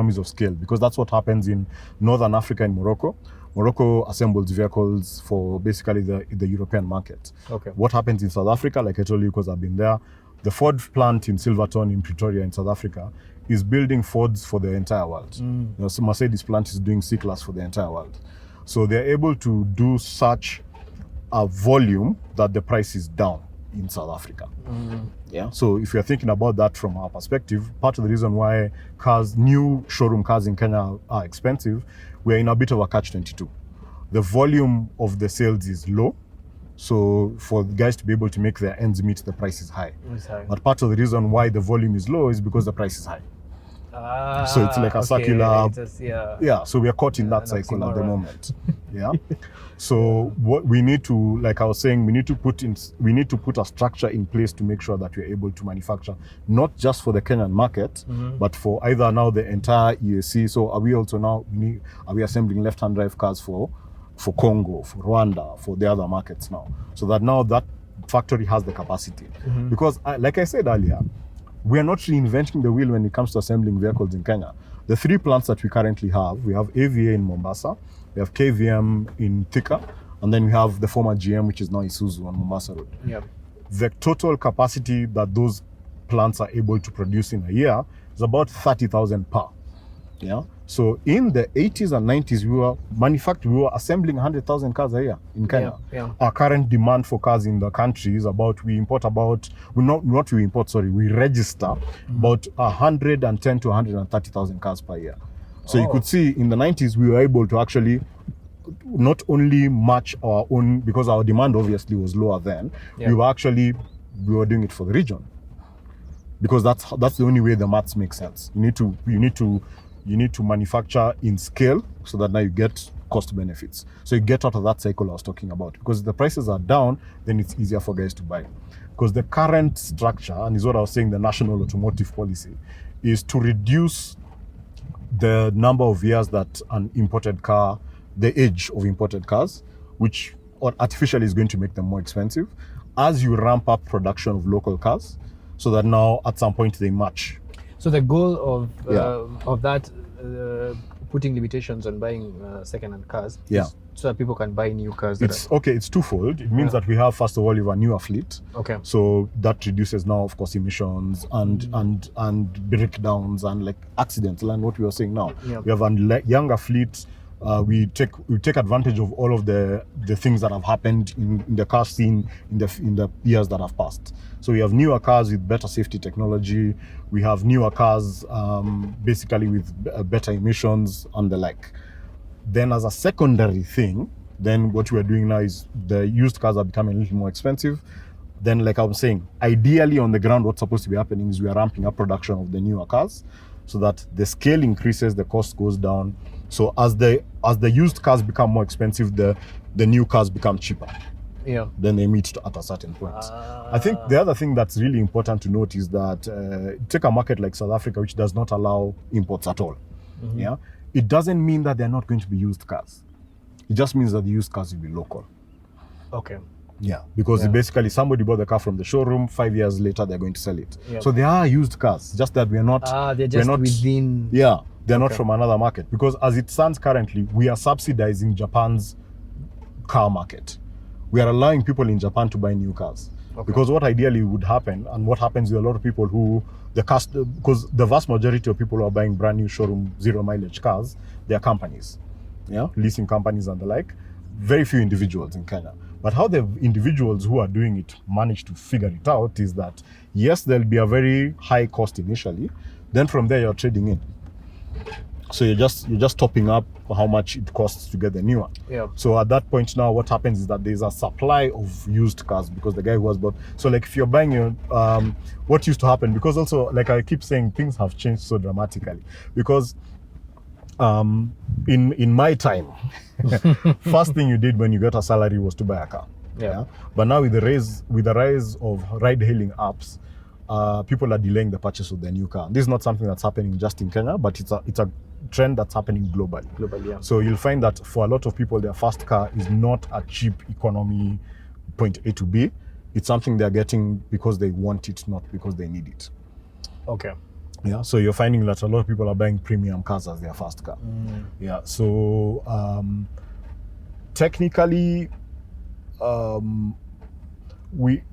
economies of scale, because that's what happens in Northern Africa and Morocco. Morocco assembles vehicles for basically the European market. Okay. What happens in South Africa, like I told you because I've been there, the Ford plant in Silverton in Pretoria in South Africa is building Fords for the entire world. So Mercedes plant is doing C-Class for the entire world. So they're able to do such a volume that the price is down in South Africa. Yeah. So if you're thinking about that from our perspective, part of the reason why new showroom cars in Kenya are expensive, we're in a bit of a catch-22. The volume of the sales is low. So for guys to be able to make their ends meet, the price is high. But part of the reason why the volume is low is because the price is high. So it's like a circular. So we are caught in that cycle at the moment. Yeah. So what we need to, like I was saying, we need to put a structure in place to make sure that we're able to manufacture not just for the Kenyan market, but for either now the entire EAC. So are we also now are we assembling left-hand drive cars for Congo, for Rwanda, for the other markets now, so that now that factory has the capacity. Because like I said earlier, we are not reinventing the wheel when it comes to assembling vehicles in Kenya. The 3 plants that we currently have, we have AVA in Mombasa, we have KVM in Thika, and then we have the former GM, which is now Isuzu on Mombasa Road. The total capacity that those plants are able to produce in a year is about 30,000 per. Yeah. So in the 80s and 90s, we were assembling 100,000 cars a year in Kenya. Our current demand for cars in the country is we register about 110 to 130,000 cars per year. So you could see in the 90s, we were able to actually not only match our own, because our demand obviously was lower then, we were doing it for the region. Because that's the only way the maths make sense. You need to manufacture in scale so that now you get cost benefits. So you get out of that cycle I was talking about. Because if the prices are down, then it's easier for guys to buy. Because the current structure, and is what I was saying, the national automotive policy, is to reduce the number of years that an imported car, the age of imported cars, which artificially is going to make them more expensive, as you ramp up production of local cars, so that now at some point they match. So the goal of that putting limitations on buying second-hand cars is so that people can buy new cars. It's twofold. It means that we have, first of all, we have a newer fleet. Okay. So that reduces now, of course, emissions and breakdowns and like accidents, and what we are saying now. We have a younger fleet. We take advantage of all of the things that have happened in the car scene in the years that have passed. So we have newer cars with better safety technology. We have newer cars basically with better emissions and the like. Then as a secondary thing, then what we are doing now is the used cars are becoming a little more expensive. Then, like I was saying, ideally on the ground, what's supposed to be happening is we are ramping up production of the newer cars so that the scale increases, the cost goes down. So as the used cars become more expensive, the new cars become cheaper. Then they meet at a certain point. I think the other thing that's really important to note is that take a market like South Africa, which does not allow imports at all. It doesn't mean that they're not going to be used cars. It just means that the used cars will be local. Okay. Yeah, because basically somebody bought the car from the showroom, 5 years later they're going to sell it. So they are used cars, just that we are not. They're just within. Yeah, they're not from another market, because as it stands currently, we are subsidizing Japan's car market. We are allowing people in Japan to buy new cars. Because what ideally would happen, and what happens with a lot of people because the vast majority of people who are buying brand new showroom 0 mileage cars, they are companies, leasing companies and the like. Very few individuals in Kenya. But how the individuals who are doing it manage to figure it out is that, yes, there'll be a very high cost initially. Then from there, you're trading in. So you're just topping up how much it costs to get the new one. So at that point now, what happens is that there's a supply of used cars, because the guy who has bought. So like if you're buying what used to happen, because also, like I keep saying, things have changed so dramatically. Because in my time, first thing you did when you got a salary was to buy a car. But now with the rise of ride-hailing apps, people are delaying the purchase of their new car. This is not something that's happening just in Kenya, but it's a trend that's happening globally. So you'll find that for a lot of people, their first car is not a cheap economy point A to B. It's something they're getting because they want it, not because they need it. Okay. Yeah, so you're finding that a lot of people are buying premium cars as their first car. Yeah, so technically, we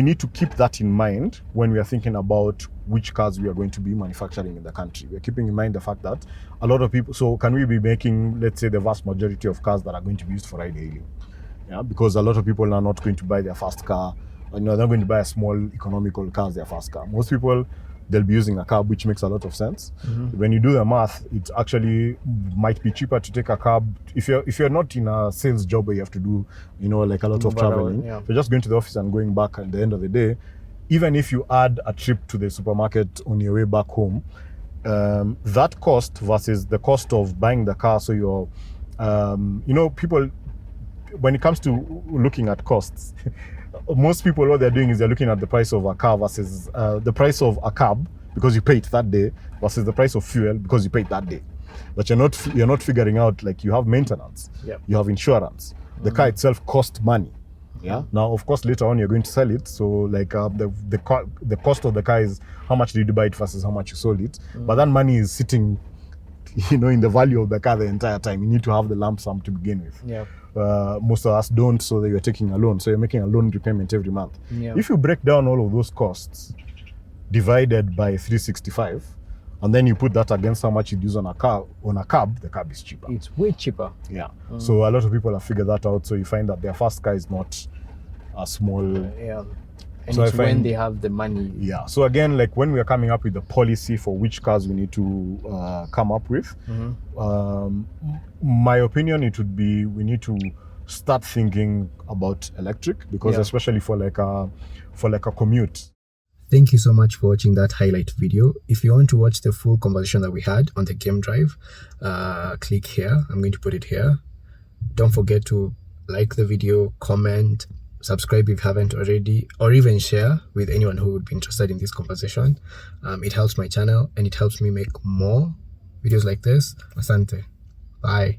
need to keep that in mind when we are thinking about which cars we are going to be manufacturing in the country. We're keeping in mind the fact that a lot of people, so can we be making, let's say, the vast majority of cars that are going to be used for ride hailing? Yeah, because a lot of people are not going to buy their first car, they're going to buy a small economical car as their first car. Most people, they'll be using a cab, which makes a lot of sense. When you do the math, it actually might be cheaper to take a cab if you're not in a sales job where you have to do, like a lot of traveling. Yeah. You're just going to the office and going back at the end of the day. Even if you add a trip to the supermarket on your way back home, that cost versus the cost of buying the car. So you're, people, when it comes to looking at costs, most people, what they're doing is they're looking at the price of a car versus the price of a cab because you pay it that day versus the price of fuel because you pay it that day. But you're not figuring out, like, you have maintenance, you have insurance, the car itself costs money. Yeah. Now, of course, later on you're going to sell it. So, like, the cost of the car is how much did you buy it versus how much you sold it. But that money is sitting, in the value of the car the entire time. You need to have the lump sum to begin with. Yeah. Most of us don't, so that you're taking a loan. So you're making a loan repayment every month. Yeah. If you break down all of those costs divided by 365, and then you put that against how much you use on a cab, the cab is cheaper. It's way cheaper. Yeah. So a lot of people have figured that out. So you find that their first car is not a small. Yeah. And So it's I when find- they have the money. Yeah. So again, like, when we are coming up with the policy for which cars we need to come up with, my opinion, it would be we need to start thinking about electric, because especially for like a commute. Thank you so much for watching that highlight video. If you want to watch the full conversation that we had on the game drive, click here. I'm going to put it here. Don't forget to like the video, comment, subscribe if you haven't already, or even share with anyone who would be interested in this conversation. It helps my channel and it helps me make more videos like this. Asante. Bye.